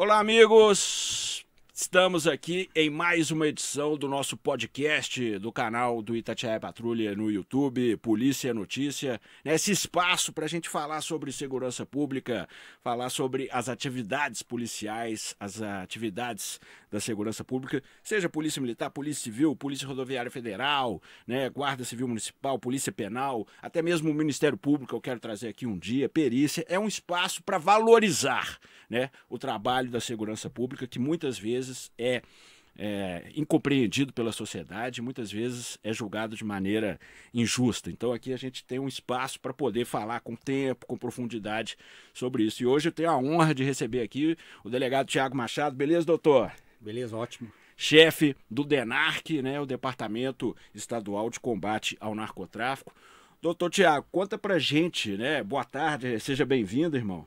Olá, amigos! Estamos aqui em mais uma edição do nosso podcast do canal do Itatiaia Patrulha no YouTube, Polícia Notícia. Nesse espaço para a gente falar sobre segurança pública, falar sobre as atividades policiais, as atividades da segurança pública, seja Polícia Militar, Polícia Civil, Polícia Rodoviária Federal, né, Guarda Civil Municipal, Polícia Penal, até mesmo o Ministério Público, eu quero trazer aqui um dia, perícia. É um espaço para valorizar, né, o trabalho da segurança pública, que muitas vezes é incompreendido pela sociedade, muitas vezes é julgado de maneira injusta. Então aqui a gente tem um espaço para poder falar com tempo, com profundidade sobre isso. E hoje eu tenho a honra de receber aqui o delegado Thiago Machado. Beleza, doutor? Beleza, ótimo. Chefe do DENARC, né, o Departamento Estadual de Combate ao Narcotráfico. Doutor Thiago, conta pra gente, né? Boa tarde, seja bem-vindo, irmão.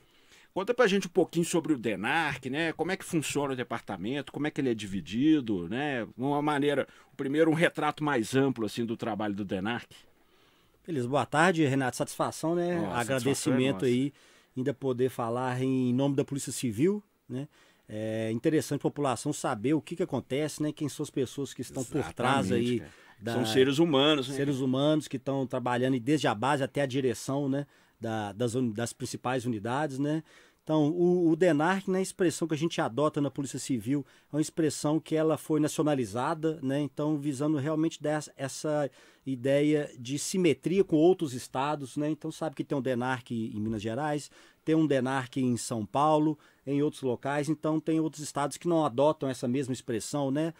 Conta pra gente um pouquinho sobre o DENARC, né? Como é que funciona o departamento, como é que ele é dividido, né? Uma maneira, primeiro um retrato mais amplo assim do trabalho do DENARC. Beleza, boa tarde, Renato. Satisfação, né? Nossa, agradecimento aí, ainda poder falar em nome da Polícia Civil, né? É interessante a população saber o que acontece, né? Quem são as pessoas que estão por trás aí. São seres humanos, né? Seres humanos que estão trabalhando desde a base até a direção, né? Das principais unidades, né? Então, o DENARC, né, a expressão que a gente adota na Polícia Civil, é uma expressão que ela foi nacionalizada, né? Então, visando realmente essa ideia de simetria com outros estados, né? Então, sabe que tem um DENARC em Minas Gerais, tem um DENARC em São Paulo, em outros locais, então tem outros estados que não adotam essa mesma expressão, né?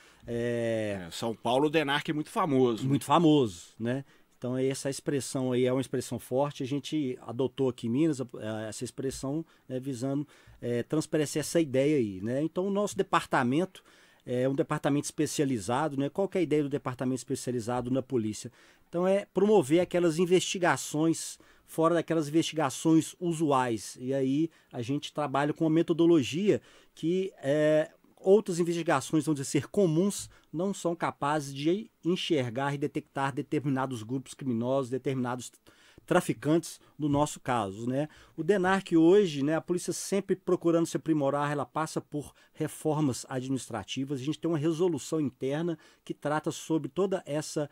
São Paulo, o DENARC é muito famoso. Muito famoso, né? Então essa expressão aí é uma expressão forte, a gente adotou aqui em Minas essa expressão, né, visando transparecer essa ideia aí, né? Então o nosso departamento é um departamento especializado, né? Qual que é a ideia do departamento especializado na polícia? Então é promover aquelas investigações fora daquelas investigações usuais, e aí a gente trabalha com uma metodologia que outras investigações, vamos dizer, comuns, não são capazes de enxergar e detectar determinados grupos criminosos, determinados traficantes, no nosso caso, né? O DENARC hoje, né, a polícia sempre procurando se aprimorar, ela passa por reformas administrativas, a gente tem uma resolução interna que trata sobre toda essa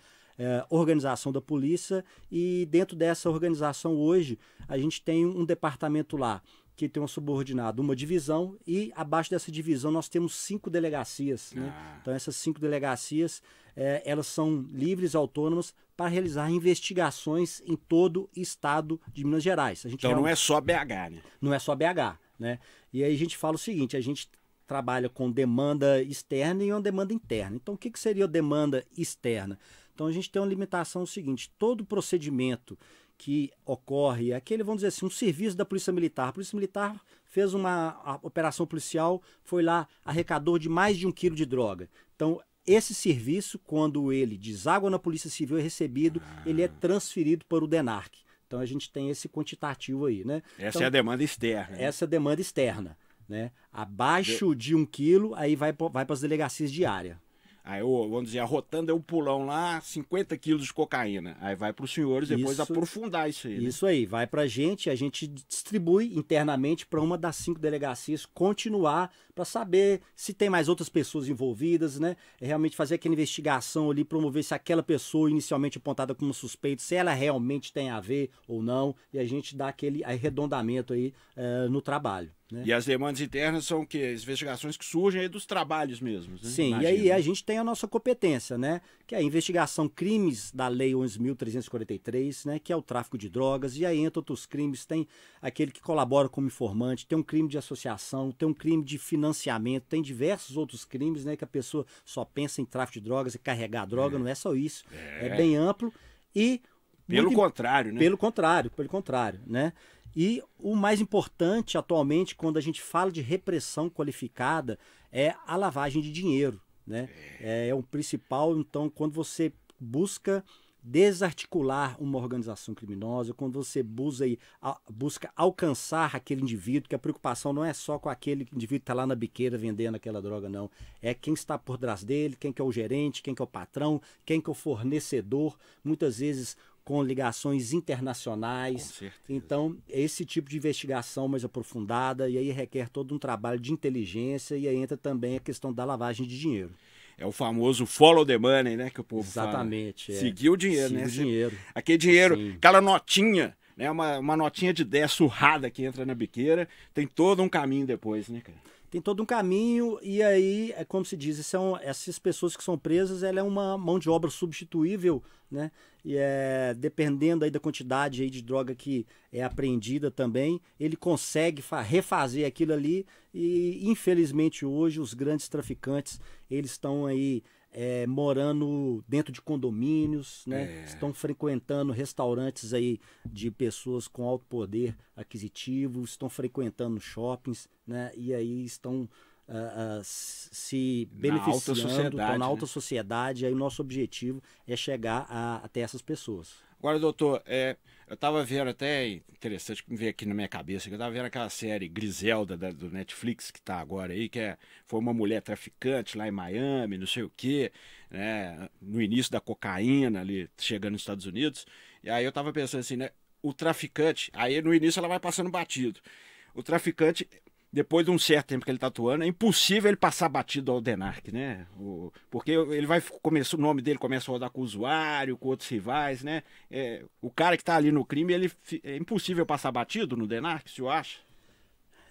organização da polícia, e dentro dessa organização hoje, a gente tem um departamento lá, que tem um subordinado, uma divisão, e abaixo dessa divisão nós temos 5 delegacias, né? Então essas 5 delegacias, elas são livres, autônomas, para realizar investigações em todo o estado de Minas Gerais. Então não é só BH, né? Não é só BH, né? E aí a gente fala o seguinte, a gente trabalha com demanda externa e uma demanda interna. Então o que seria a demanda externa? Então a gente tem uma limitação seguinte, todo procedimento que ocorre, aquele, vamos dizer assim, um serviço da Polícia Militar. A Polícia Militar fez uma operação policial, foi lá, arrecadou de mais de 1 quilo de droga. Então, esse serviço, quando ele deságua na Polícia Civil, é recebido, ele é transferido para o DENARC. Então, a gente tem esse quantitativo aí, né? Essa é a demanda externa. Né? Essa é a demanda externa, né? Abaixo de 1 quilo, aí vai para as delegacias de área. Aí, vamos dizer, a rotanda é um pulão lá, 50 quilos de cocaína. Aí vai para os senhores depois aprofundar isso aí. Né? Isso aí, vai para a gente distribui internamente para uma das 5 delegacias, continuar para saber se tem mais outras pessoas envolvidas, né? Realmente fazer aquela investigação ali, promover se aquela pessoa inicialmente apontada como suspeita, se ela realmente tem a ver ou não, e a gente dá aquele arredondamento aí no trabalho. Né? E as demandas internas são o quê? As investigações que surgem aí dos trabalhos mesmos, né? Sim, imagina. E aí a gente tem a nossa competência, né? Que é a investigação crimes da Lei 11.343, né? Que é o tráfico de drogas, e aí entre outros crimes tem aquele que colabora como informante, tem um crime de associação, tem um crime de financiamento, tem diversos outros crimes, né? Que a pessoa só pensa em tráfico de drogas e carregar droga, não é só isso, é bem amplo e... Pelo contrário, né? Pelo contrário, né? E o mais importante atualmente, quando a gente fala de repressão qualificada, é a lavagem de dinheiro, né? É o principal, então, quando você busca desarticular uma organização criminosa, quando você busca alcançar aquele indivíduo, que a preocupação não é só com aquele indivíduo que está lá na biqueira vendendo aquela droga, não. É quem está por trás dele, quem que é o gerente, quem que é o patrão, quem que é o fornecedor. Muitas vezes com ligações internacionais. Com certeza. Então, esse tipo de investigação mais aprofundada, e aí requer todo um trabalho de inteligência, e aí entra também a questão da lavagem de dinheiro. É o famoso follow the money, né, que o povo Exatamente, fala. Seguir o dinheiro, Seguir né? o dinheiro. Aquele dinheiro, Sim. aquela notinha, né, uma notinha de 10 surrada que entra na biqueira, tem todo um caminho depois, né, cara? Tem todo um caminho, e aí, é como se diz, essas pessoas que são presas, ela é uma mão de obra substituível, né? E dependendo aí da quantidade aí de droga que é apreendida também, ele consegue refazer aquilo ali, e infelizmente hoje os grandes traficantes, eles estão aí morando dentro de condomínios, né? Estão frequentando restaurantes aí de pessoas com alto poder aquisitivo, estão frequentando shoppings, né? E aí estão se beneficiando, estão na alta sociedade. Aí o nosso objetivo é chegar até essas pessoas. Agora, doutor, eu estava vendo, até interessante que me veio aqui na minha cabeça, que eu estava vendo aquela série Griselda do Netflix que está agora aí, foi uma mulher traficante lá em Miami, não sei o quê, né, no início da cocaína ali, chegando nos Estados Unidos. E aí eu estava pensando assim, né, o traficante, aí no início ela vai passando batido. O traficante, depois de um certo tempo que ele está atuando, é impossível ele passar batido ao Denark, né? Porque ele vai começar, o nome dele começa a rodar com o usuário, com outros rivais, né? O cara que está ali no crime, é impossível passar batido no Denark, se eu acha?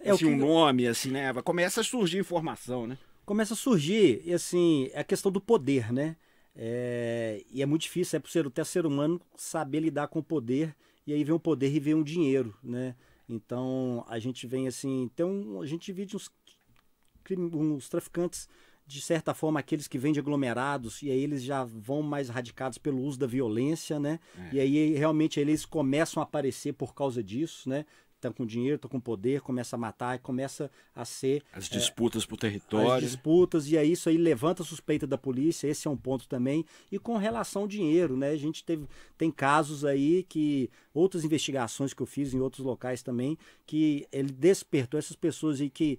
Assim, um nome, assim, né? Começa a surgir informação, né? Começa a surgir, e assim, é a questão do poder, né? E é muito difícil, até ser humano saber lidar com o poder, e aí vem o poder e vem o dinheiro, né? Então a gente vem assim, a gente divide uns traficantes, de certa forma, aqueles que vêm de aglomerados, e aí eles já vão mais radicados pelo uso da violência, né? E aí realmente eles começam a aparecer por causa disso, né? Estão com dinheiro, estão com poder, começa a matar, começa a ser... As disputas por território. As disputas, e aí isso aí levanta a suspeita da polícia, esse é um ponto também. E com relação ao dinheiro, né? A gente tem casos aí outras investigações que eu fiz em outros locais também, que ele despertou essas pessoas aí que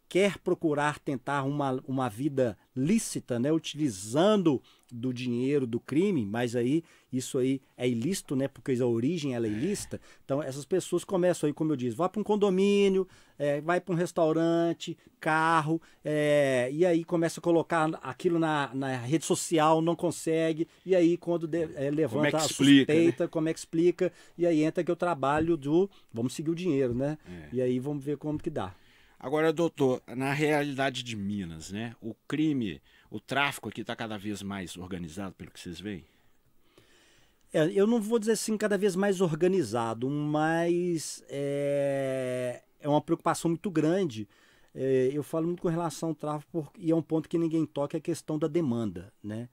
quer procurar tentar uma vida lícita, né, utilizando do dinheiro do crime, mas aí isso aí é ilícito, né, porque a origem ela é ilícita. Então essas pessoas começam aí, como eu disse, vai para um condomínio, vai para um restaurante, carro, e aí começa a colocar aquilo na rede social, não consegue, e aí quando levanta a suspeita, né? Como é que explica? E aí entra que o trabalho vamos seguir o dinheiro, né? E aí vamos ver como que dá. Agora, doutor, na realidade de Minas, né, o crime, o tráfico aqui está cada vez mais organizado, pelo que vocês veem? Eu não vou dizer assim cada vez mais organizado, mas é uma preocupação muito grande. Eu falo muito com relação ao tráfico, e é um ponto que ninguém toca, é a questão da demanda, né?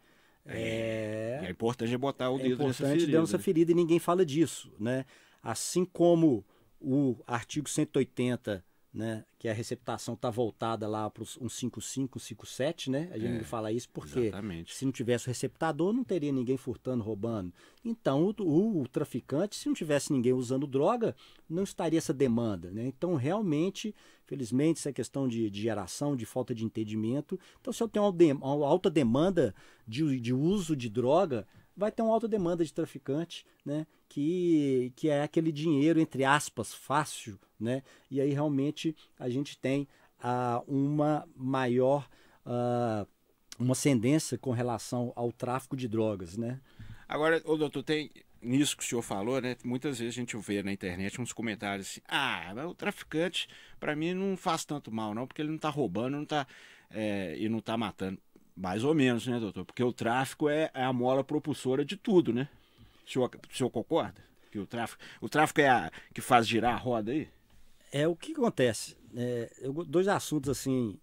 É importante botar o dedo nessa ferida. É importante dar nessa ferida, e ninguém fala disso, né? Assim como o artigo 180, né, que a receptação está voltada lá para os 155, 157, né? A gente fala isso porque exatamente. Se não tivesse o receptador, não teria ninguém furtando, roubando. Então, o traficante, se não tivesse ninguém usando droga, não estaria essa demanda, né? Então, realmente, felizmente, essa questão de geração, de falta de entendimento. Então, se eu tenho uma alta demanda de uso de droga, vai ter uma alta demanda de traficante, né? Que é aquele dinheiro, entre aspas, fácil, né? E aí realmente a gente tem uma maior uma ascendência com relação ao tráfico de drogas, né? Agora, doutor, tem nisso que o senhor falou, né? Muitas vezes a gente vê na internet uns comentários assim, mas o traficante, para mim, não faz tanto mal, não, porque ele não está roubando, e não está matando. Mais ou menos, né, doutor? Porque o tráfico é a mola propulsora de tudo, né? O senhor concorda? Que o tráfico é a que faz girar a roda aí? O que acontece? Dois assuntos assim.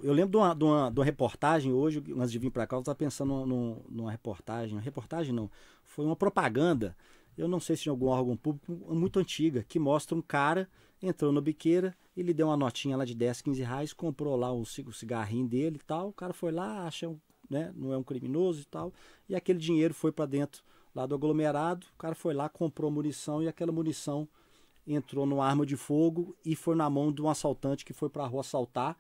Eu lembro de uma reportagem hoje, antes de vir para cá, eu estava pensando numa reportagem. Reportagem não, foi uma propaganda. Eu não sei se de algum órgão público, muito antiga, que mostra um cara entrou na biqueira, ele deu uma notinha lá de 10, 15 reais, comprou lá o cigarrinho dele e tal. O cara foi lá, acha, né, não é um criminoso e tal, e aquele dinheiro foi para dentro lá do aglomerado. O cara foi lá, comprou munição, e aquela munição entrou numa arma de fogo e foi na mão de um assaltante que foi para a rua assaltar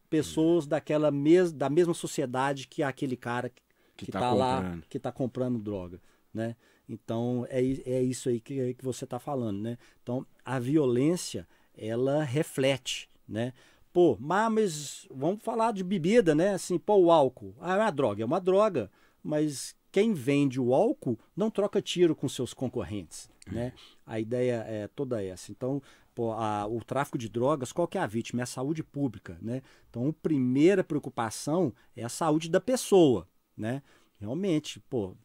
pessoas da mesma sociedade que aquele cara que está lá, que está comprando droga, né? Então, é isso aí que você está falando, né? Então, a violência, ela reflete, né? Pô, mas vamos falar de bebida, né? Assim, pô, o álcool. Ah, é uma droga, mas quem vende o álcool não troca tiro com seus concorrentes, né? A ideia é toda essa. Então, pô, o tráfico de drogas, qual que é a vítima? É a saúde pública, né? Então, a primeira preocupação é a saúde da pessoa, né? Realmente, pô,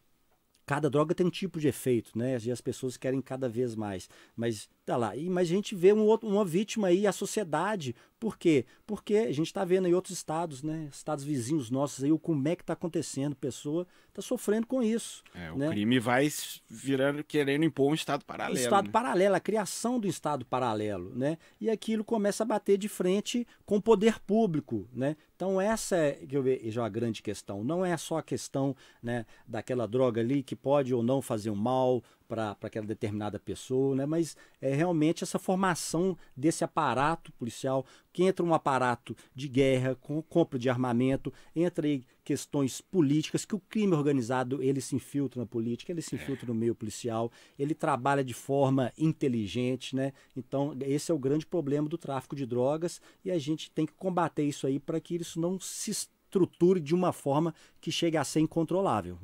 cada droga tem um tipo de efeito, né? E as pessoas querem cada vez mais. Mas tá lá. Mas a gente vê uma vítima aí, a sociedade. Por quê? Porque a gente está vendo em outros estados, né? Estados vizinhos nossos aí, como é que está acontecendo. A pessoa está sofrendo com isso. O né? crime vai virando, querendo impor um estado paralelo. Estado paralelo, a criação do estado paralelo, né? E aquilo começa a bater de frente com o poder público, né? Então essa é que eu vejo a grande questão. Não é só a questão, né, daquela droga ali que pode ou não fazer um mal para aquela determinada pessoa, né? Mas é realmente essa formação desse aparato policial, que entra um aparato de guerra, com compra de armamento, entra aí questões políticas, que o crime organizado ele se infiltra na política, ele se infiltra no meio policial, ele trabalha de forma inteligente, né? Então esse é o grande problema do tráfico de drogas e a gente tem que combater isso aí para que isso não se estruture de uma forma que chegue a ser incontrolável.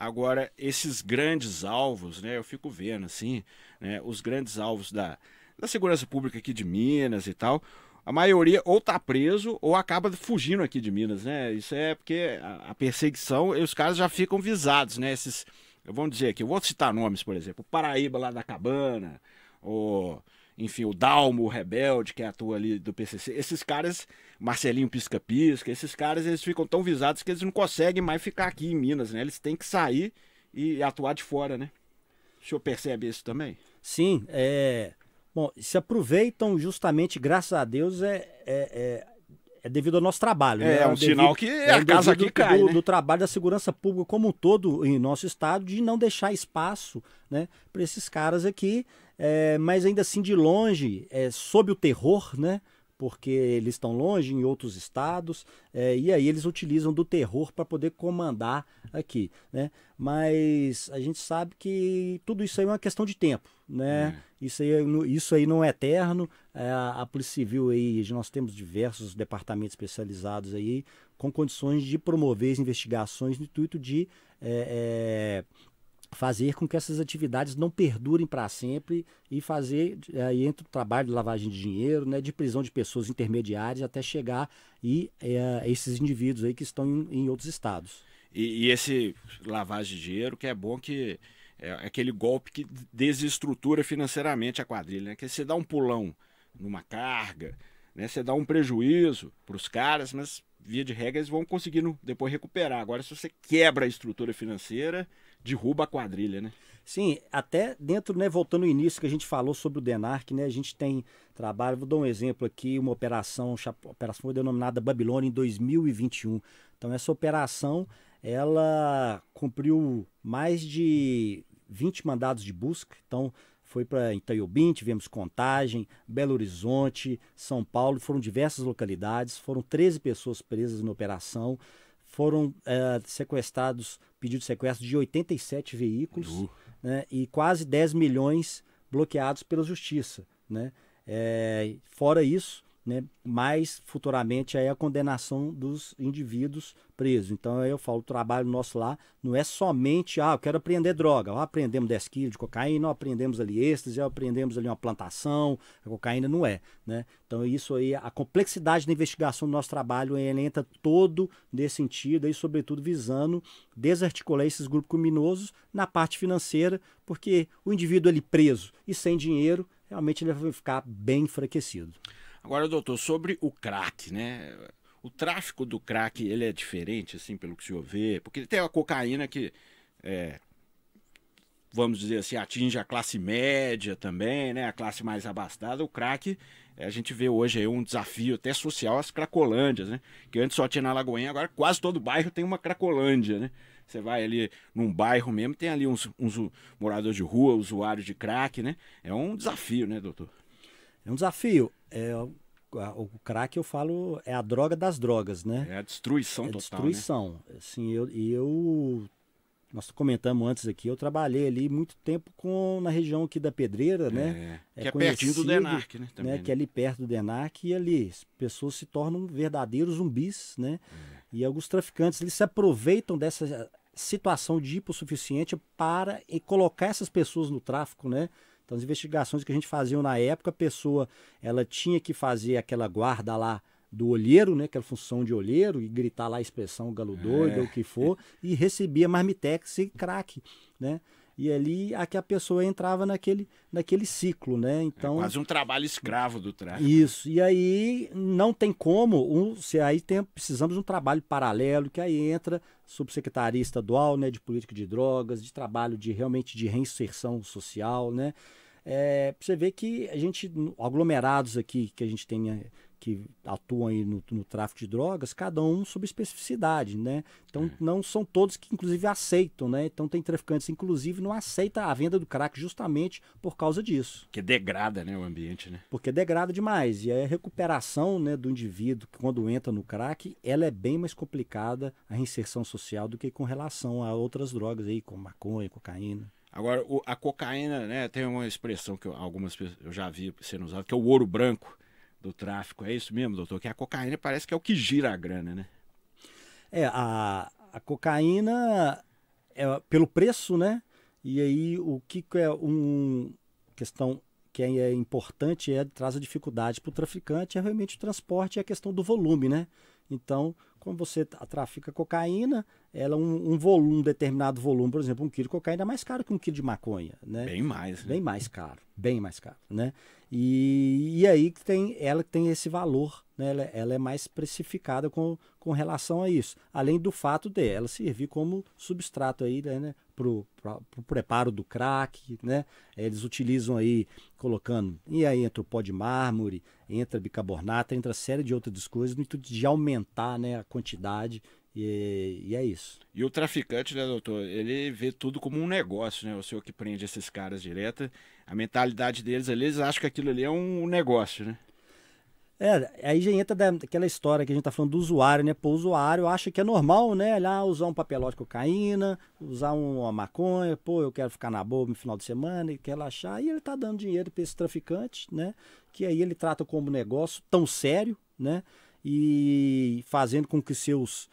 Agora, esses grandes alvos, né, eu fico vendo assim, né, os grandes alvos da segurança pública aqui de Minas e tal, a maioria ou tá preso ou acaba fugindo aqui de Minas, né? Isso é porque a perseguição, e os caras já ficam visados, né? Vamos dizer aqui, eu vou citar nomes, por exemplo, o Paraíba lá da Cabana, enfim, o Dalmo, o Rebelde, que atua ali do PCC, esses caras, Marcelinho Pisca-Pisca, esses caras, eles ficam tão visados que eles não conseguem mais ficar aqui em Minas, né? Eles têm que sair e atuar de fora, né? O senhor percebe isso também? Sim, bom, se aproveitam justamente, graças a Deus, é devido ao nosso trabalho. É, né? um sinal que a casa aqui cai, né? Do trabalho da segurança pública como um todo em nosso estado, de não deixar espaço, né, para esses caras aqui, mas ainda assim de longe, sob o terror, né? Porque eles estão longe em outros estados, e aí eles utilizam do terror para poder comandar aqui, né? Mas a gente sabe que tudo isso aí é uma questão de tempo, né? Isso aí não é eterno. A Polícia Civil aí, nós temos diversos departamentos especializados aí com condições de promover as investigações no intuito de fazer com que essas atividades não perdurem para sempre e fazer aí entre o trabalho de lavagem de dinheiro, né, de prisão de pessoas intermediárias até chegar a esses indivíduos aí que estão em outros estados. E esse lavagem de dinheiro, que é bom que é aquele golpe que desestrutura financeiramente a quadrilha, né? Que você dá um pulão numa carga, né? Você dá um prejuízo para os caras, mas via de regra eles vão conseguindo depois recuperar. Agora, se você quebra a estrutura financeira, derruba a quadrilha, né? Sim, até dentro, né, voltando ao início que a gente falou sobre o DENARC, né, a gente tem trabalho, vou dar um exemplo aqui, uma operação foi denominada Babilônia em 2021. Então essa operação, ela cumpriu mais de 20 mandados de busca, então foi para Itaiobim, tivemos Contagem, Belo Horizonte, São Paulo, foram diversas localidades, foram 13 pessoas presas na operação, foram sequestrados, pedido de sequestro de 87 veículos, né, e quase 10 milhões bloqueados pela justiça, né? Fora isso, né, mais futuramente aí a condenação dos indivíduos presos. Então aí eu falo, o trabalho nosso lá não é somente, eu quero apreender droga, aprendemos 10 quilos de cocaína, aprendemos ali êxtase, aprendemos ali uma plantação, a cocaína não é, né? Então isso aí, a complexidade da investigação do nosso trabalho, ele entra todo nesse sentido, aí sobretudo visando desarticular esses grupos criminosos na parte financeira, porque o indivíduo ali preso e sem dinheiro, realmente ele vai ficar bem enfraquecido. Agora, doutor, sobre o crack, né? O tráfico do crack, ele é diferente, assim, pelo que o senhor vê? Porque tem a cocaína que, vamos dizer assim, atinge a classe média também, né? A classe mais abastada. O crack, a gente vê hoje aí um desafio até social, as cracolândias, né? Que antes só tinha na Lagoinha, agora quase todo bairro tem uma cracolândia, né? Você vai ali num bairro mesmo, tem ali uns moradores de rua, usuários de crack, né? É um desafio, né, doutor? É um desafio. O crack, eu falo, é a droga das drogas, né? É a destruição total, destruição. né? Assim, eu nós comentamos antes aqui, eu trabalhei ali muito tempo na região aqui da Pedreira, né? Que é pertinho do DENARC, né? Também, né? Que é ali perto do DENARC, e ali as pessoas se tornam verdadeiros zumbis, né? E alguns traficantes, eles se aproveitam dessa situação de hipossuficiente para colocar essas pessoas no tráfico, né? Então, as investigações que a gente fazia na época, a pessoa, ela tinha que fazer aquela guarda lá do olheiro, né, aquela função de olheiro, e gritar lá a expressão galo doido, ou o que for, e recebia marmitex e crack, né? E ali a pessoa entrava naquele ciclo, né? Então, quase um trabalho escravo do tráfico. Isso, e aí não tem como, precisamos de um trabalho paralelo, que aí entra subsecretaria estadual, né, de política de drogas, de trabalho realmente de reinserção social, né? Pra você ver que a gente, aglomerados aqui que a gente tem, que atuam aí no tráfico de drogas, cada um sob especificidade, né? Então não são todos que inclusive aceitam, né? Então tem traficantes inclusive não aceita a venda do crack justamente por causa disso. Que degrada, né, o ambiente, né? Porque degrada demais, e a recuperação, né, do indivíduo quando entra no crack, ela é bem mais complicada, a reinserção social, do que com relação a outras drogas aí, como maconha, cocaína. Agora, a cocaína, né, tem uma expressão que algumas pessoas eu já vi sendo usada, que é o ouro branco do tráfico. É isso mesmo, doutor? Que a cocaína parece que é o que gira a grana, né? A cocaína é pelo preço, né? E aí o que é uma questão que é importante, traz a dificuldade para o traficante, é realmente o transporte e a questão do volume, né? Então, quando você trafica cocaína, ela um determinado volume, por exemplo, 1 quilo de cocaína é mais caro que 1 quilo de maconha, né? Bem mais, né? Bem mais caro, né? E aí ela tem esse valor, né? Ela é mais precificada com relação a isso. Além do fato de ela servir como substrato aí, né? Pro preparo do crack, né? Eles utilizam aí, colocando, e aí entra o pó de mármore, entra bicarbonato, entra série de outras coisas, no intuito de aumentar, né, a quantidade, e é isso. E o traficante, né, doutor, ele vê tudo como um negócio, né? O senhor que prende esses caras direto, a mentalidade deles ali, eles acham que aquilo ali é um negócio, né? Aí já entra daquela história que a gente tá falando do usuário, né? Pô, o usuário acha que é normal, né? Lá usar um papelote de cocaína, usar uma maconha, pô, eu quero ficar na boa no final de semana, e quer relaxar, e ele tá dando dinheiro para esse traficante, né? Que aí ele trata como negócio tão sério, né? E fazendo com que seus,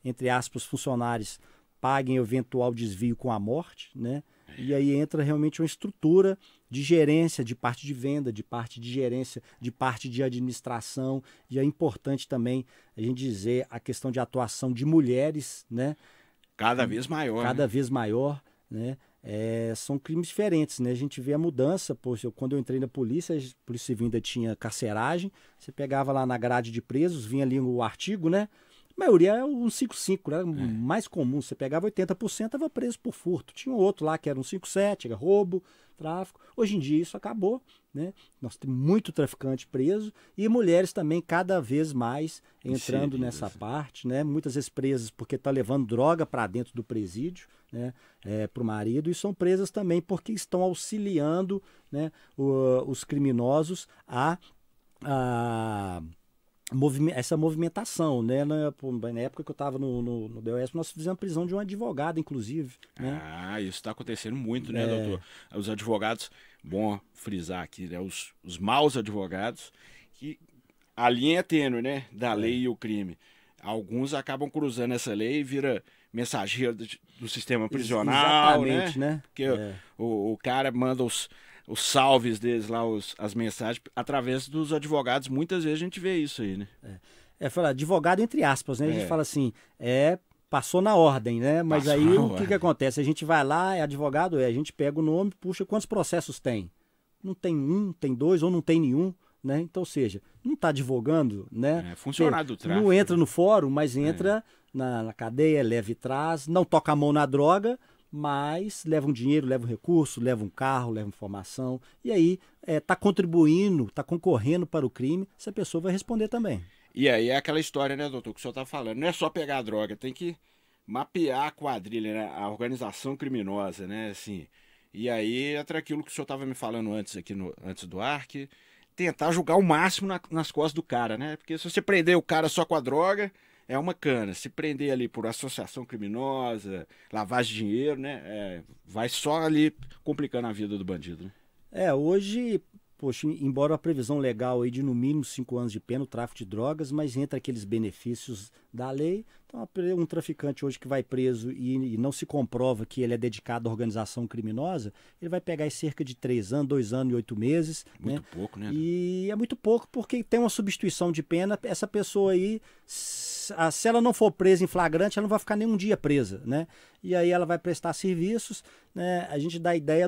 entre aspas, funcionários paguem eventual desvio com a morte, né? E aí entra realmente uma estrutura de gerência, de parte de venda, de parte de gerência, de parte de administração. E é importante também a gente dizer a questão de atuação de mulheres, né? Cada vez maior. Cada vez maior, né? São crimes diferentes, né? A gente vê a mudança, quando eu entrei na polícia, a Polícia Civil ainda tinha carceragem, você pegava lá na grade de presos, vinha ali o artigo, né? A maioria é um 5-5, né? Mais comum, você pegava 80%, estava preso por furto. Tinha um outro lá que era um 5-7, era roubo, tráfico. Hoje em dia isso acabou, né? Nós temos muito traficante preso e mulheres também cada vez mais entrando nessa parte, né? Muitas vezes presas porque está levando droga para dentro do presídio, né? Para o marido, e são presas também porque estão auxiliando, né, os criminosos essa movimentação, né? Na época que eu estava no DOS, nós fizemos a prisão de um advogado, inclusive, né? Isso está acontecendo muito, né, doutor? Os advogados, bom frisar aqui, né? Os maus advogados, que a linha é tênue, né, da lei e o crime. Alguns acabam cruzando essa lei e vira mensageiro do sistema prisional, né? Porque o cara manda os salves deles lá, as mensagens, através dos advogados. Muitas vezes a gente vê isso aí, né? Falar advogado entre aspas, né? A gente fala assim, passou na ordem, né? Mas passou aí o que acontece? A gente vai lá, é advogado, a gente pega o nome, puxa, quantos processos tem? Não tem um, tem dois, ou não tem nenhum, né? Então, ou seja, não está advogando, né? Funcionário do tráfico. Não entra no fórum, mas entra na cadeia, leva e traz, não toca a mão na droga, mas leva um dinheiro, leva um recurso, leva um carro, leva informação, e aí está contribuindo, está concorrendo para o crime, essa pessoa vai responder também. E aí é aquela história, né, doutor, que o senhor está falando, não é só pegar a droga, tem que mapear a quadrilha, né, a organização criminosa, né, assim, e aí entra aquilo que o senhor estava me falando antes aqui, antes do ARC, tentar jogar o máximo nas costas do cara, né, porque se você prender o cara só com a droga, é uma cana. Se prender ali por associação criminosa, lavagem de dinheiro, né? Vai só ali complicando a vida do bandido, né? Hoje, poxa, embora a previsão legal aí de no mínimo 5 anos de pena, o tráfico de drogas, mas entre aqueles benefícios da lei, então um traficante hoje que vai preso e não se comprova que ele é dedicado à organização criminosa, ele vai pegar aí cerca de 3 anos, 2 anos e 8 meses. Muito pouco, né? E é muito pouco porque tem uma substituição de pena, essa pessoa aí, se ela não for presa em flagrante, ela não vai ficar nenhum dia presa, né? E aí ela vai prestar serviços, né? A gente dá a ideia,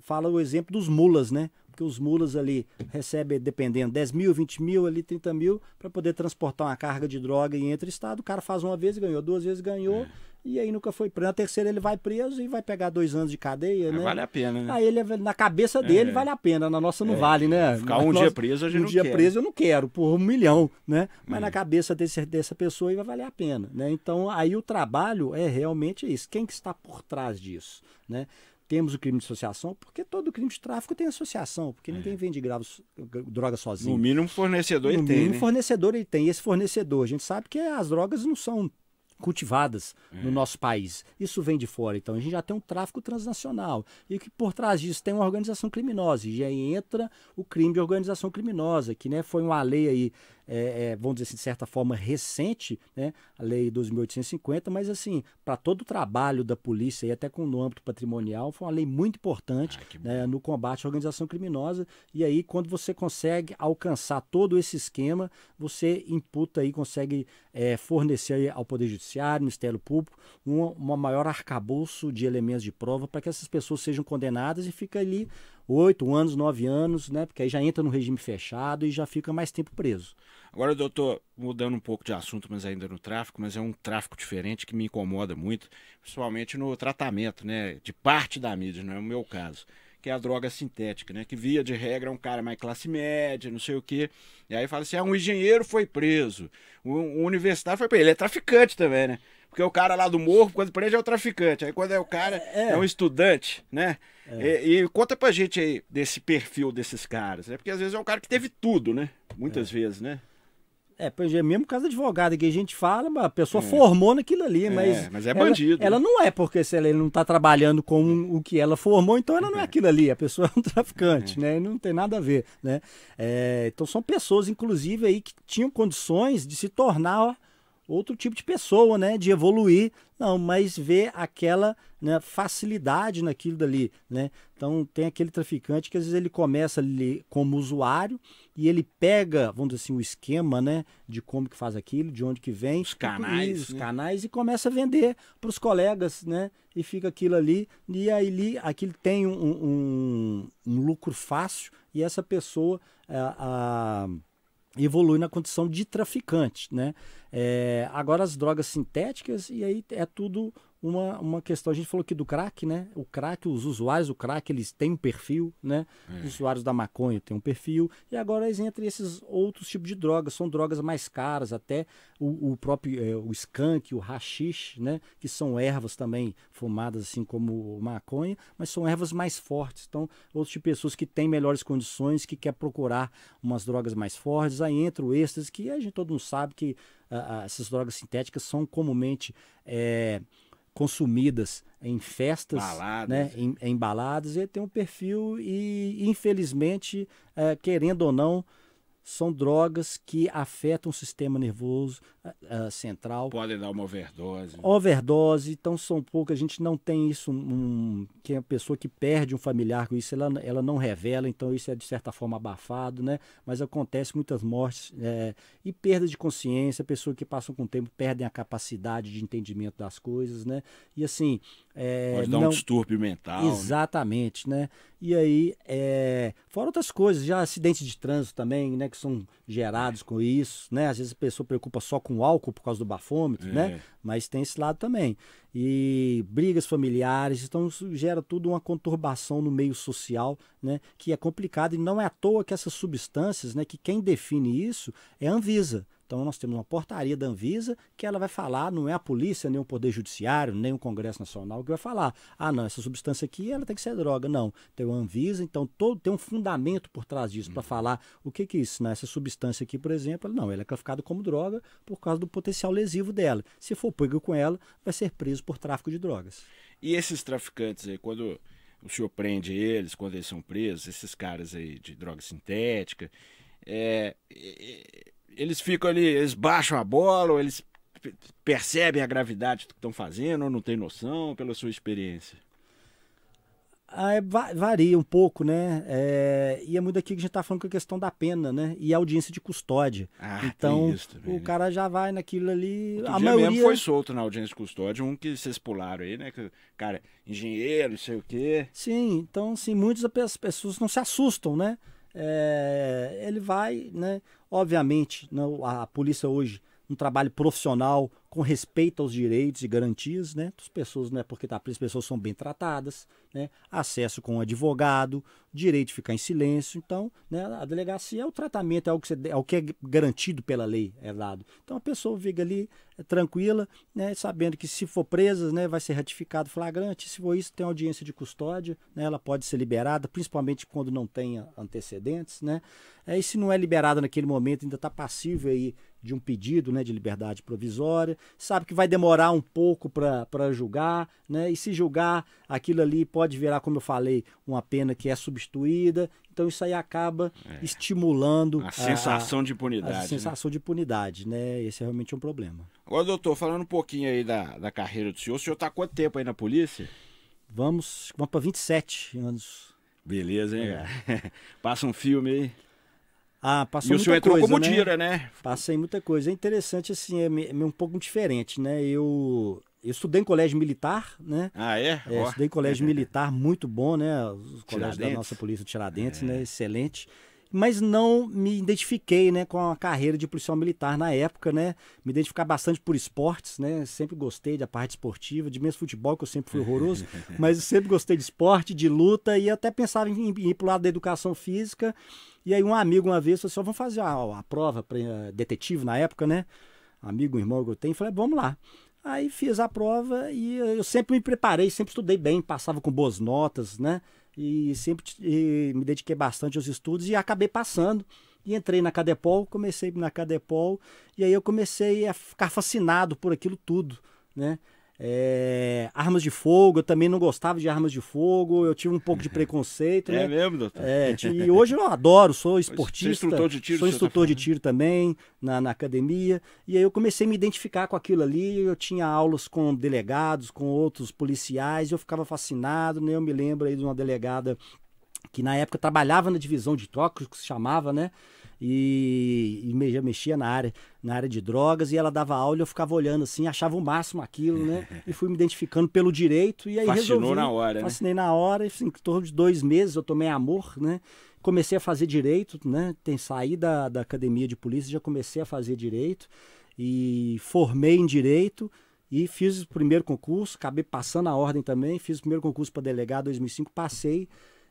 fala o exemplo dos mulas, né? Porque os mulas ali recebem, dependendo, 10 mil, 20 mil, ali 30 mil, para poder transportar uma carga de droga em entre estado. O cara faz uma vez, ganhou, 2 vezes ganhou, e aí nunca foi preso. Na terceira ele vai preso e vai pegar 2 anos de cadeia, né? Vale a pena, né? Aí ele, na cabeça dele vale a pena, na nossa não vale, né? Ficar um dia preso a gente não quer. Um dia preso eu não quero, por 1 milhão, né? Mas na cabeça dessa pessoa aí vai valer a pena, né? Então aí o trabalho é realmente isso. Quem que está por trás disso, né? Temos o crime de associação, porque todo crime de tráfico tem associação, porque ninguém vende droga sozinho. No mínimo fornecedor ele tem, No mínimo né? fornecedor ele tem. E esse fornecedor, a gente sabe que as drogas não são cultivadas no nosso país. Isso vem de fora. Então a gente já tem um tráfico transnacional. E que por trás disso tem uma organização criminosa. E aí entra o crime de organização criminosa, que, né, foi uma lei aí, vamos dizer assim, de certa forma recente, né, a lei 2.850, mas assim, para todo o trabalho da polícia, e até no âmbito patrimonial, foi uma lei muito importante, né, no combate à organização criminosa. E aí, quando você consegue alcançar todo esse esquema, você imputa aí, consegue fornecer aí ao Poder Judiciário, Ministério Público, uma maior arcabouço de elementos de prova para que essas pessoas sejam condenadas e fica ali 8 anos, 9 anos, né? Porque aí já entra no regime fechado e já fica mais tempo preso. Agora, doutor, mudando um pouco de assunto, mas ainda no tráfico, mas é um tráfico diferente que me incomoda muito, principalmente no tratamento, né? De parte da mídia, não é o meu caso, que é a droga sintética, né? Que via de regra é um cara mais classe média, não sei o quê. E aí fala assim, um engenheiro foi preso, um universitário foi preso. Ele é traficante também, né? Porque o cara lá do morro, quando prende, é o traficante. Aí quando é o cara, é um estudante, né? E conta pra gente aí desse perfil desses caras, né? Porque às vezes é um cara que teve tudo, né? Muitas vezes, né? Pois é, mesmo caso de advogado que a gente fala, a pessoa formou naquilo ali, mas é bandido. Ela não é, porque se ela não está trabalhando com o que ela formou, então ela não é aquilo ali, a pessoa é um traficante, né? Não tem nada a ver, né? Então são pessoas, inclusive, aí que tinham condições de se tornar outro tipo de pessoa, né? De evoluir, não, mas ver aquela, né, facilidade naquilo dali, né? Então tem aquele traficante que às vezes ele começa ali como usuário e ele pega, vamos dizer assim, o esquema, né, de como que faz aquilo, de onde que vem, os canais, e começa a vender para os colegas, né? E fica aquilo ali, e aí aquilo tem um lucro fácil e essa pessoa evolui na condição de traficante, né? Agora as drogas sintéticas, e aí é tudo uma questão. A gente falou aqui do crack, né? O crack, os usuários do crack, eles têm um perfil, né? Os usuários da maconha têm um perfil, e agora eles entram esses outros tipos de drogas, são drogas mais caras, até o próprio o skunk, o haxixe, né? Que são ervas também fumadas assim como maconha, mas são ervas mais fortes. Então, outros tipos de pessoas que têm melhores condições, que quer procurar umas drogas mais fortes, aí entra o êxtase, que todo mundo sabe que essas drogas sintéticas são comumente consumidas em festas, baladas, né, em baladas, ele tem um perfil e, infelizmente, querendo ou não, são drogas que afetam o sistema nervoso central. Podem dar uma overdose. Overdose, então são poucas, a gente não tem isso, que é a pessoa que perde um familiar com isso, ela não revela, então isso é de certa forma abafado, né? Mas acontece muitas mortes e perda de consciência, pessoas que passam com o tempo perdem a capacidade de entendimento das coisas, né? E assim... pode dar um distúrbio mental. Exatamente, né? E aí, fora outras coisas, já acidentes de trânsito também, né? Que são gerados com isso, né? Às vezes a pessoa preocupa só com o álcool por causa do bafômetro, né? Mas tem esse lado também. E brigas familiares, então isso gera tudo uma conturbação no meio social, né? Que é complicado, e não é à toa que essas substâncias, né? Que quem define isso é a Anvisa. Então nós temos uma portaria da Anvisa que ela vai falar, não é a polícia, nem o Poder Judiciário, nem o Congresso Nacional que vai falar, não, essa substância aqui ela tem que ser droga. Não, tem a Anvisa, então tem um fundamento por trás disso para falar o que é isso, né? Essa substância aqui, por exemplo, não, ela é classificada como droga por causa do potencial lesivo dela. Se for pego com ela, vai ser preso por tráfico de drogas. E esses traficantes aí, quando o senhor prende eles, quando eles são presos, esses caras aí de droga sintética, eles ficam ali, eles baixam a bola, ou eles percebem a gravidade do que estão fazendo, ou não tem noção, pela sua experiência? Varia um pouco, né? E é muito aqui que a gente está falando com a questão da pena, né? E a audiência de custódia. Então, tem isso também, o cara já vai naquilo ali. Outro dia maioria mesmo foi solto na audiência de custódia, um que vocês pularam aí, né? Cara, engenheiro, não sei o quê. Sim, então, assim, muitas pessoas não se assustam, né? Ele vai, né? Obviamente, a polícia hoje, um trabalho profissional com respeito aos direitos e garantias, né? As pessoas, né? Porque as pessoas são bem tratadas, né? Acesso com um advogado, direito de ficar em silêncio. Então, né? A delegacia é o tratamento, é o que é garantido pela lei, é dado. Então a pessoa fica ali tranquila, né? Sabendo que se for presa, né? Vai ser ratificado flagrante. Se for isso, tem audiência de custódia, né? Ela pode ser liberada, principalmente quando não tenha antecedentes, né? E se não é liberada naquele momento, ainda está passível aí de um pedido, né, de liberdade provisória, sabe que vai demorar um pouco para julgar, né, e se julgar, aquilo ali pode virar, como eu falei, uma pena que é substituída, então isso aí acaba estimulando a sensação de impunidade. A sensação de impunidade, né, esse é realmente um problema. Agora, doutor, falando um pouquinho aí da carreira do senhor, o senhor está há quanto tempo aí na polícia? Vamos para 27 anos. Beleza, hein, cara? Passa um filme aí. Passou e o senhor entrou coisa, como né? tira, né? Passei muita coisa. É interessante, assim, é um pouco diferente, né? Eu estudei em colégio militar, né? Estudei em colégio militar, muito bom, né? Os colégios da nossa polícia de Tiradentes, né? Excelente. Mas não me identifiquei, né, com a carreira de policial militar na época, né? Me identificar bastante por esportes, né? Sempre gostei da parte esportiva, de mesmo futebol, que eu sempre fui horroroso, mas eu sempre gostei de esporte, de luta, e até pensava em ir pro lado da educação física. E aí um amigo uma vez falou assim, vamos fazer a prova para detetive na época, né? Amigo, irmão que eu tenho, falei, vamos lá. Aí fiz a prova e eu sempre me preparei, sempre estudei bem, passava com boas notas, né? E sempre me dediquei bastante aos estudos e acabei passando. E entrei na Cadepol, comecei na Cadepol, e aí eu comecei a ficar fascinado por aquilo tudo, né? Armas de fogo, eu também não gostava de armas de fogo, eu tive um pouco de preconceito, né? É mesmo, doutor? E hoje eu adoro, sou esportista, instrutor de tiro, sou instrutor de tiro também na academia, e aí eu comecei a me identificar com aquilo ali, eu tinha aulas com delegados, com outros policiais, e eu ficava fascinado, né? Eu me lembro aí de uma delegada que na época trabalhava na divisão de trocas, que se chamava, né? E mexia na área de drogas, e ela dava aula e eu ficava olhando assim, achava o máximo aquilo, né? E fui me identificando pelo direito, e aí Fascinou na hora, fascinei na hora, e em torno de 2 meses eu tomei amor, né? Comecei a fazer direito, né? Saí da academia de polícia, já comecei a fazer direito, e formei em direito, e fiz o primeiro concurso, acabei passando a ordem também, fiz o primeiro concurso para delegado em 2005, passei,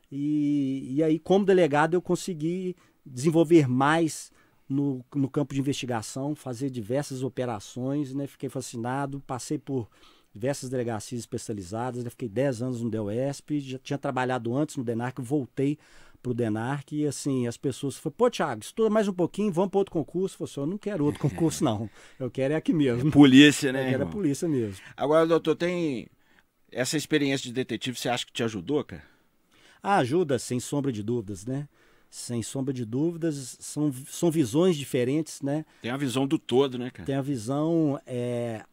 e aí como delegado eu consegui desenvolver mais no campo de investigação, fazer diversas operações, né? Fiquei fascinado, passei por diversas delegacias especializadas, né? Fiquei 10 anos no DEUESP, já tinha trabalhado antes no DENARC, voltei pro DENARC e assim, as pessoas falaram, pô, Thiago, estuda mais um pouquinho, vamos para outro concurso. Eu falei, eu não quero outro concurso não, eu quero aqui mesmo. Polícia, né? Eu quero a polícia mesmo. Agora, doutor, tem essa experiência de detetive, você acha que te ajudou, cara? Ajuda, sem sombra de dúvidas, né? Sem sombra de dúvidas, são visões diferentes, né? Tem a visão do todo, né, cara? Tem a visão,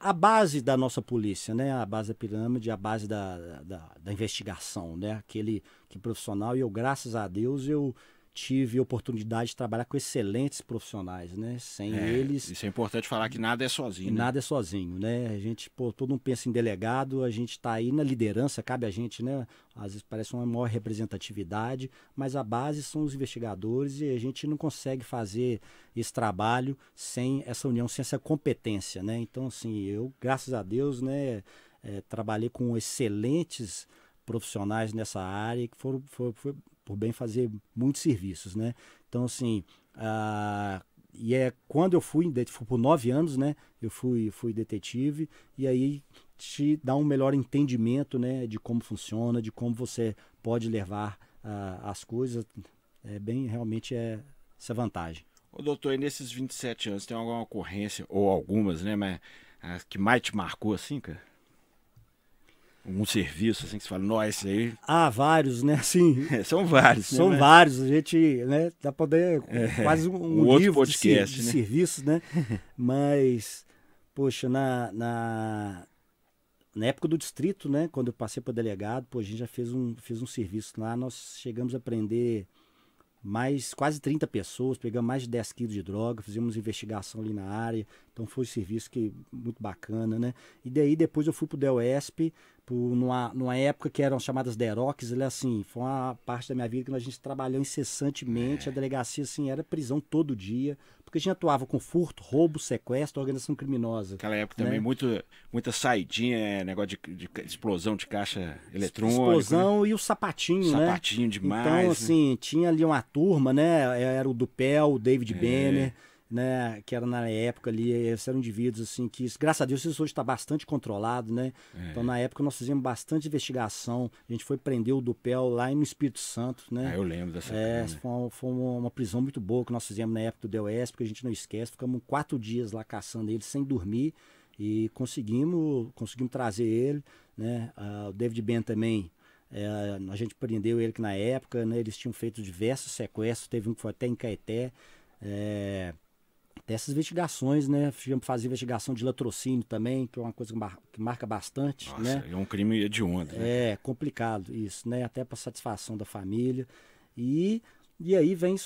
a base da nossa polícia, né? A base da pirâmide, a base da investigação, né? Aquele que profissional, e eu, graças a Deus, eu tive a oportunidade de trabalhar com excelentes profissionais, né? Sem eles... Isso é importante falar, que nada é sozinho, né? Nada é sozinho, né? A gente, todo mundo pensa em delegado, a gente está aí na liderança, cabe a gente, né? Às vezes parece uma maior representatividade, mas a base são os investigadores, e a gente não consegue fazer esse trabalho sem essa união, sem essa competência, né? Então, assim, eu, graças a Deus, né? Trabalhei com excelentes profissionais nessa área que foram por bem fazer muitos serviços, né? Então, assim, quando eu fui por 9 anos, né? Eu fui detetive, e aí te dá um melhor entendimento, né? De como funciona, de como você pode levar as coisas. Realmente essa vantagem. Ô, doutor, e nesses 27 anos, tem alguma ocorrência, ou algumas, né? Mas a que mais te marcou, assim, cara? Um serviço, assim, que você fala, nossa, esse aí... Vários, né? Assim, são vários, são né? vários. A gente, né? Dá pra poder quase um outro livro podcast, de né? serviços, né? Mas, poxa, na época do distrito, né? Quando eu passei para delegado, a gente já fez um serviço lá. Nós chegamos a prender quase 30 pessoas, pegamos mais de 10 quilos de droga, fizemos investigação ali na área. Então foi um serviço muito bacana, né? E daí depois eu fui pro DEOESP, numa época que eram chamadas DEROCs, assim, foi uma parte da minha vida que a gente trabalhou incessantemente. A delegacia, assim, era prisão todo dia, porque a gente atuava com furto, roubo, sequestro, organização criminosa. Naquela época, né? Também muita saidinha, negócio de explosão de caixa eletrônica. Explosão, né? E o sapatinho, né? Sapatinho demais. Então, assim, tinha ali uma turma, né? Era o Dupel, o David Benner, né? Que era na época ali, esses eram indivíduos, assim, que, graças a Deus, isso hoje está bastante controlado, né? Então, na época, nós fizemos bastante investigação. A gente foi prender o Dupel lá no Espírito Santo, né? Eu lembro dessa Foi uma prisão muito boa que nós fizemos na época do DEOESP, porque a gente não esquece. Ficamos 4 dias lá caçando ele sem dormir e conseguimos trazer ele, né? O David Ben também, a gente prendeu ele que na época, né? Eles tinham feito diversos sequestros, teve um que foi até em Caeté. Dessas investigações, né? Fazer investigação de latrocínio também, que é uma coisa que marca bastante. Nossa, né? É um crime hediondo, né? É complicado isso, né? Até para satisfação da família. E aí vem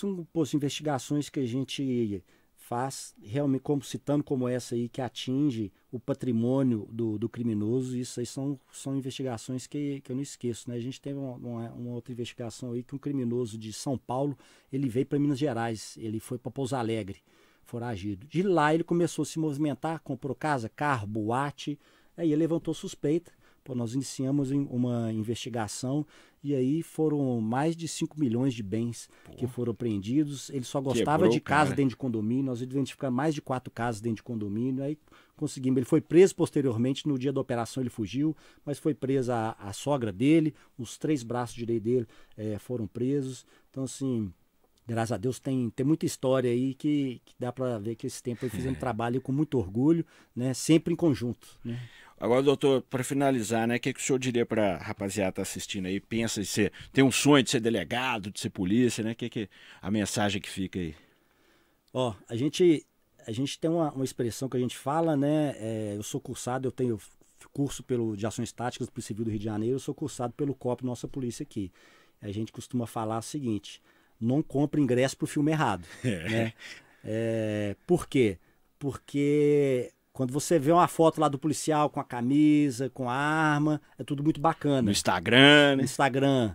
investigações que a gente faz, realmente, citando como essa aí, que atinge o patrimônio do criminoso. Isso aí são investigações que eu não esqueço, né? A gente teve uma outra investigação aí que um criminoso de São Paulo, ele veio para Minas Gerais, ele foi para Pouso Alegre, foragido. De lá ele começou a se movimentar, comprou casa, carro, boate, aí ele levantou suspeita. Nós iniciamos uma investigação e aí foram mais de 5 milhões de bens que foram apreendidos. Ele só gostava de casa dentro de condomínio, nós identificamos mais de 4 casas dentro de condomínio, aí conseguimos. Ele foi preso posteriormente, no dia da operação ele fugiu, mas foi presa a sogra dele, os 3 braços direitos dele foram presos. Então, assim, graças a Deus tem muita história aí que dá para ver que esse tempo aí fizemos trabalho com muito orgulho, né? Sempre em conjunto, né? Agora, doutor, para finalizar, né, o que o senhor diria para a rapaziada que tá assistindo aí, pensa em tem um sonho de ser delegado, de ser polícia, né? Que a mensagem que fica aí? A gente tem uma expressão que a gente fala, né? Eu sou cursado, eu tenho curso de ações táticas do Polícia Civil do Rio de Janeiro, eu sou cursado pelo COP, nossa polícia aqui. A gente costuma falar o seguinte: não compre ingresso pro filme errado. Né? Por quê? Porque quando você vê uma foto lá do policial com a camisa, com a arma, é tudo muito bacana. No Instagram, né? No Instagram,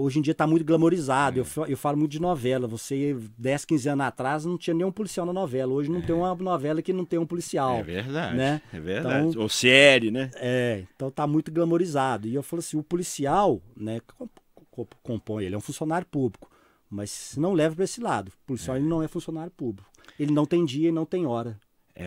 hoje em dia está muito glamorizado. Eu falo muito de novela. Você, 10, 15 anos atrás, não tinha nenhum policial na novela. Hoje não tem uma novela que não tem um policial. É verdade, né? É verdade. Então, ou série, né? Então tá muito glamorizado. E eu falo assim, o policial, né, compõe, ele é um funcionário público, mas não leva para esse lado. O policial ele não é funcionário público. Ele não tem dia e não tem hora.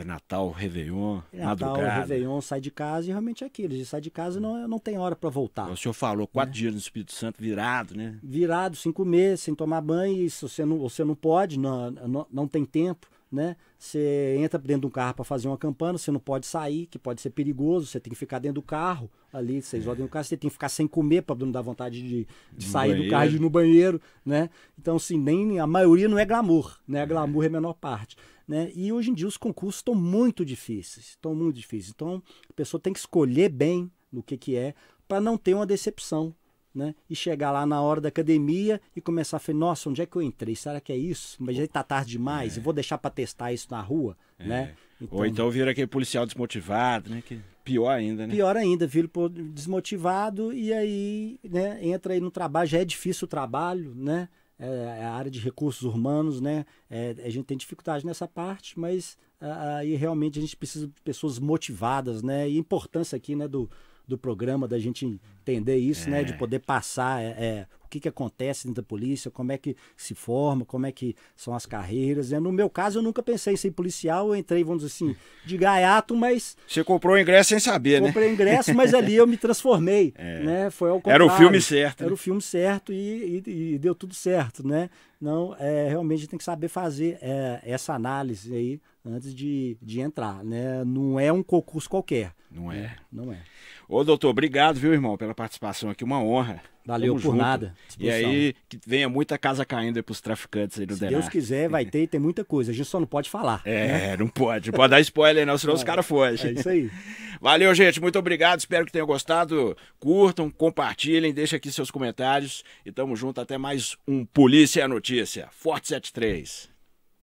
Natal, Réveillon, Natal, madrugada. Réveillon, sai de casa e realmente é aquilo. Ele sai de casa e não tem hora para voltar. O senhor falou 4 dias no Espírito Santo virado, né? Virado, sem comer, sem tomar banho, e se você não pode, não tem tempo, né? Você entra dentro de um carro para fazer uma campana, você não pode sair, que pode ser perigoso, você tem que ficar dentro do carro, ali, 6 horas dentro do carro, você tem que ficar sem comer para não dar vontade de sair do carro e ir no banheiro, né? Então, assim, a maioria não é glamour, né? A glamour é a menor parte. Né? E hoje em dia os concursos estão muito difíceis. Então a pessoa tem que escolher bem no que é, para não ter uma decepção. Né? E chegar lá na hora da academia e começar a falar, nossa, onde é que eu entrei? Será que é isso? Mas já está tarde demais, eu vou deixar para testar isso na rua. Né? Ou então vira aquele policial desmotivado, né? Que pior ainda, né? Pior ainda, vira desmotivado e aí, né, entra aí no trabalho, já é difícil o trabalho, né? A área de recursos humanos, né? A gente tem dificuldade nessa parte, mas aí realmente a gente precisa de pessoas motivadas, né? E a importância aqui, né, do do programa, da gente entender isso, né? De poder passar o que acontece dentro da polícia, como é que se forma, como é que são as carreiras. No meu caso, eu nunca pensei em ser policial, eu entrei, vamos dizer assim, de gaiato, mas... Você comprou o ingresso sem saber, né? Comprei o ingresso, mas ali eu me transformei, né? Foi ao Era contrário. o filme certo. Era o filme certo e deu tudo certo, né? Não, realmente a gente tem que saber fazer essa análise aí antes de entrar, né? Não é um concurso qualquer. Não é. Não é. Ô, doutor, obrigado, viu, irmão, pela participação aqui, uma honra. Valeu por nada. E aí, que venha muita casa caindo aí pros traficantes aí no DENAR. Se Deus quiser, vai ter e tem muita coisa. A gente só não pode falar. Né? Não pode. Não pode dar spoiler não, senão os caras fogem. É isso aí. Valeu, gente. Muito obrigado. Espero que tenham gostado. Curtam, compartilhem, deixem aqui seus comentários. E tamo junto até mais um Polícia é Notícia. Forte 73.